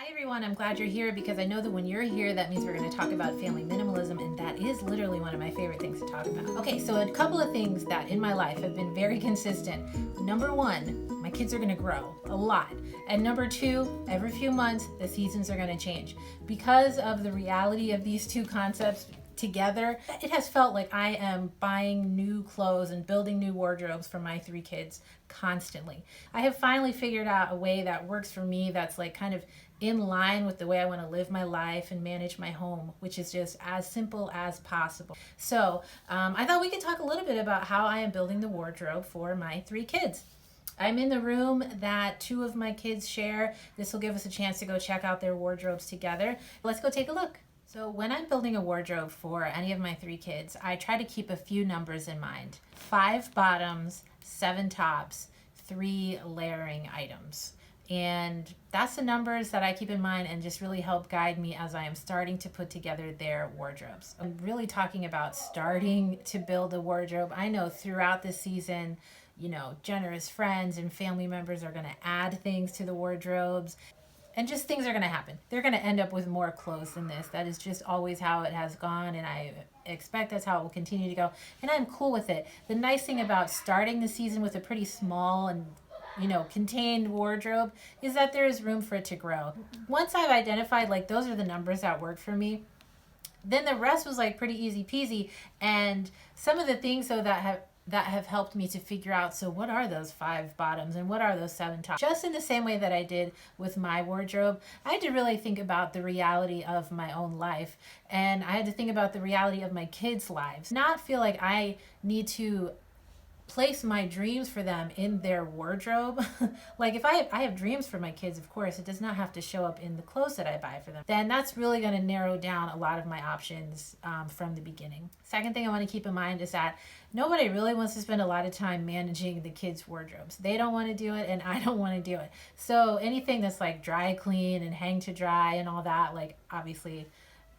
Hi everyone, I'm glad you're here because I know that when you're here, that means we're going to talk about family minimalism, and that is literally one of my favorite things to talk about. Okay, so a couple of things that in my life have been very consistent. Number one, my kids are going to grow a lot. And number two, every few months, the seasons are going to change. Because of the reality of these two concepts together, it has felt like I am buying new clothes and building new wardrobes for my three kids constantly. I have finally figured out a way that works for me that's like kind of in line with the way I want to live my life and manage my home, which is just as simple as possible. So I thought we could talk a little bit about how I am building the wardrobe for my three kids. I'm in the room that two of my kids share. This will give us a chance to go check out their wardrobes together. Let's go take a look. So when I'm building a wardrobe for any of my three kids, I try to keep a few numbers in mind. 5 bottoms, 7 tops, 3 layering items. And that's the numbers that I keep in mind and just really help guide me as I am starting to put together their wardrobes. I'm really talking about starting to build a wardrobe. I know throughout the season, generous friends and family members are going to add things to the wardrobes. And just things are going to happen. They're going to end up with more clothes than this. That is just always how it has gone, and I expect that's how it will continue to go. And I'm cool with it. The nice thing about starting the season with a pretty small and contained wardrobe is that there is room for it to grow. Once I've identified like those are the numbers that work for me, then the rest was like pretty easy peasy. And some of the things though that have helped me to figure out, so what are those 5 bottoms and what are those 7 tops? Just in the same way that I did with my wardrobe, I had to really think about the reality of my own life, and I had to think about the reality of my kids' lives. Not feel like I need to place my dreams for them in their wardrobe. Like if I have dreams for my kids, of course, it does not have to show up in the clothes that I buy for them. Then that's really going to narrow down a lot of my options from the beginning. Second thing I want to keep in mind is that nobody really wants to spend a lot of time managing the kids' wardrobes. They don't want to do it and I don't want to do it. So anything that's like dry clean and hang to dry and all that, like obviously,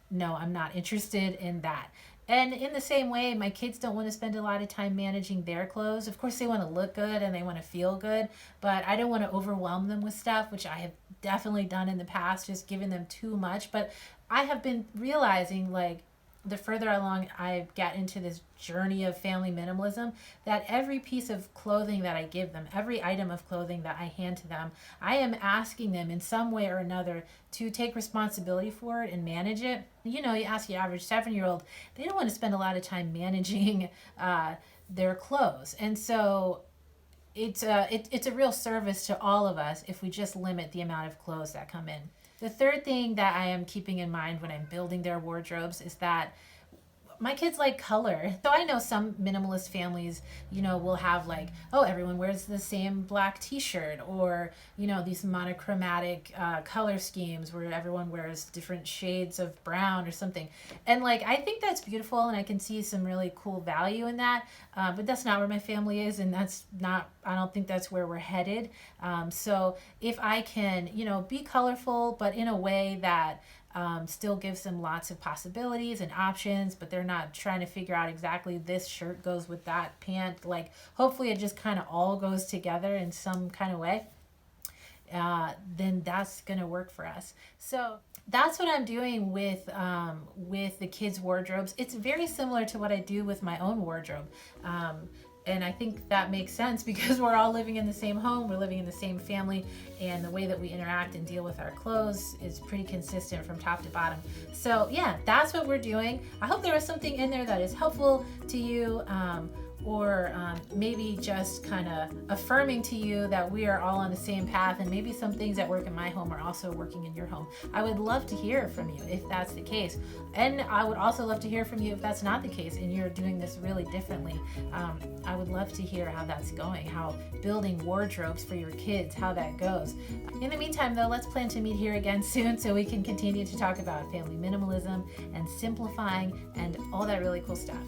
no, I'm not interested in that. And in the same way, my kids don't want to spend a lot of time managing their clothes. Of course, they want to look good and they want to feel good, but I don't want to overwhelm them with stuff, which I have definitely done in the past, just giving them too much. But I have been realizing, like, the further along I get into this journey of family minimalism, that every piece of clothing that I give them, every item of clothing that I hand to them, I am asking them in some way or another to take responsibility for it and manage it. You ask your average 7-year-old, they don't want to spend a lot of time managing their clothes. And so it's a real service to all of us if we just limit the amount of clothes that come in. The third thing that I am keeping in mind when I'm building their wardrobes is that my kids like color. So I know some minimalist families, will have like, oh, everyone wears the same black t-shirt, or, these monochromatic color schemes where everyone wears different shades of brown or something. And like, I think that's beautiful and I can see some really cool value in that. But that's not where my family is, and I don't think that's where we're headed. So if I can, be colorful, but in a way that still gives them lots of possibilities and options, but they're not trying to figure out exactly this shirt goes with that pant. Like, hopefully it just kind of all goes together in some kind of way. Then that's going to work for us. So that's what I'm doing with the kids' wardrobes. It's very similar to what I do with my own wardrobe. And I think that makes sense because we're all living in the same home, we're living in the same family, and the way that we interact and deal with our clothes is pretty consistent from top to bottom. So yeah, that's what we're doing. I hope there was something in there that is helpful to you, or maybe just kind of affirming to you that we are all on the same path, and maybe some things that work in my home are also working in your home. I would love to hear from you if that's the case. And I would also love to hear from you if that's not the case and you're doing this really differently. I would love to hear how that's going, how building wardrobes for your kids, how that goes. In the meantime though, let's plan to meet here again soon so we can continue to talk about family minimalism and simplifying and all that really cool stuff.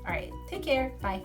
All right, take care. Bye.